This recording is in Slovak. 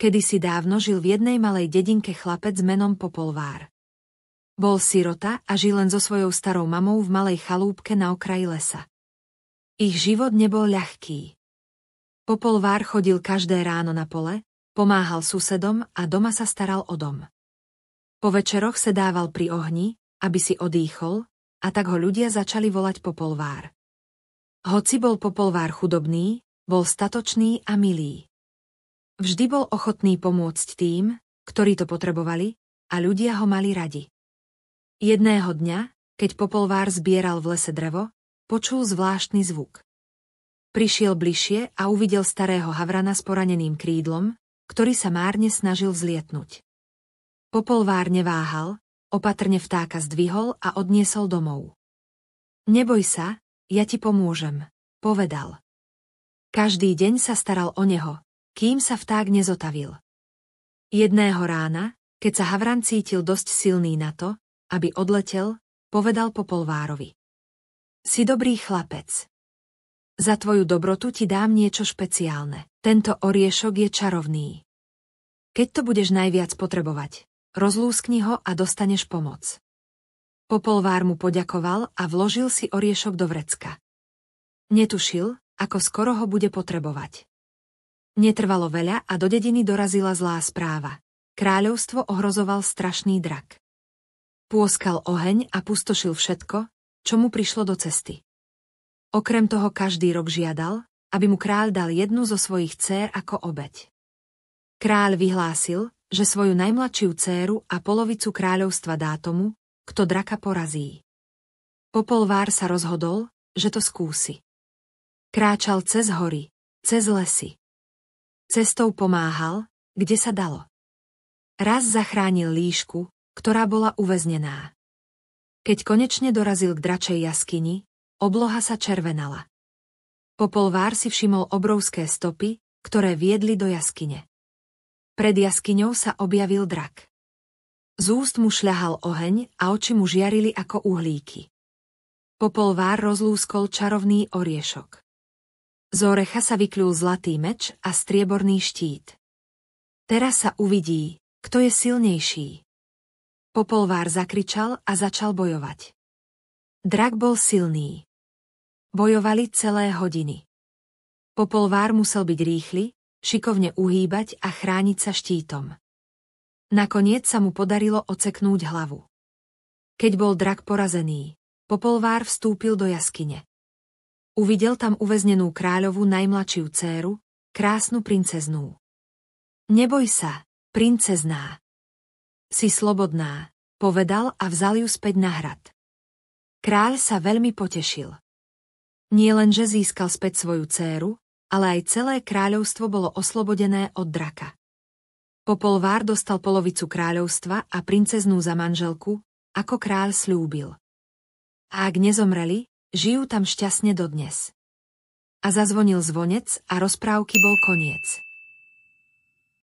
Kedysi dávno žil v jednej malej dedinke chlapec menom Popolvár. Bol sirota a žil len so svojou starou mamou v malej chalúbke na okraji lesa. Ich život nebol ľahký. Popolvár chodil každé ráno na pole, pomáhal susedom a doma sa staral o dom. Po večeroch sedával pri ohni, aby si odýchol, a tak ho ľudia začali volať Popolvár. Hoci bol Popolvár chudobný, bol statočný a milý. Vždy bol ochotný pomôcť tým, ktorí to potrebovali, a ľudia ho mali radi. Jedného dňa, keď Popolvár zbieral v lese drevo, počul zvláštny zvuk. Prišiel bližšie a uvidel starého havrana s poraneným krídlom, ktorý sa márne snažil vzlietnúť. Popolvár neváhal, opatrne vtáka zdvihol a odniesol domov. Neboj sa, ja ti pomôžem, povedal. Každý deň sa staral o neho, kým sa vták nezotavil. Jedného rána, keď sa havran cítil dosť silný na to, aby odletel, povedal Popolvárovi. Si dobrý chlapec. Za tvoju dobrotu ti dám niečo špeciálne. Tento oriešok je čarovný. Keď to budeš najviac potrebovať, rozlúskni ho a dostaneš pomoc. Popolvár mu poďakoval a vložil si oriešok do vrecka. Netušil, ako skoro ho bude potrebovať. Netrvalo veľa a do dediny dorazila zlá správa. Kráľovstvo ohrozoval strašný drak. Pôskal oheň a pustošil všetko, čo mu prišlo do cesty. Okrem toho každý rok žiadal, aby mu kráľ dal jednu zo svojich dcér ako obeť. Kráľ vyhlásil, že svoju najmladšiu dcéru a polovicu kráľovstva dá tomu, kto draka porazí. Popolvár sa rozhodol, že to skúsi. Kráčal cez hory, cez lesy. Cestou pomáhal, kde sa dalo. Raz zachránil líšku, ktorá bola uväznená. Keď konečne dorazil k dračej jaskyni, obloha sa červenala. Popolvár si všimol obrovské stopy, ktoré viedli do jaskyne. Pred jaskyňou sa objavil drak. Z úst mu šľahal oheň a oči mu žiarili ako uhlíky. Popolvár rozlúskol čarovný oriešok. Z orecha sa vykľul zlatý meč a strieborný štít. Teraz sa uvidí, kto je silnejší. Popolvár zakričal a začal bojovať. Drak bol silný. Bojovali celé hodiny. Popolvár musel byť rýchly, šikovne uhýbať a chrániť sa štítom. Nakoniec sa mu podarilo oceknúť hlavu. Keď bol drak porazený, Popolvár vstúpil do jaskyne. Uvidel tam uväznenú kráľovú najmladšiu dcéru, krásnu princeznú. Neboj sa, princezná. Si slobodná, povedal a vzal ju späť na hrad. Kráľ sa veľmi potešil. Nie len, že získal späť svoju dcéru, ale aj celé kráľovstvo bolo oslobodené od draka. Popolvár dostal polovicu kráľovstva a princeznú za manželku, ako kráľ sľúbil. A ak nezomreli, žijú tam šťastne dodnes. A zazvonil zvonec a rozprávky bol koniec.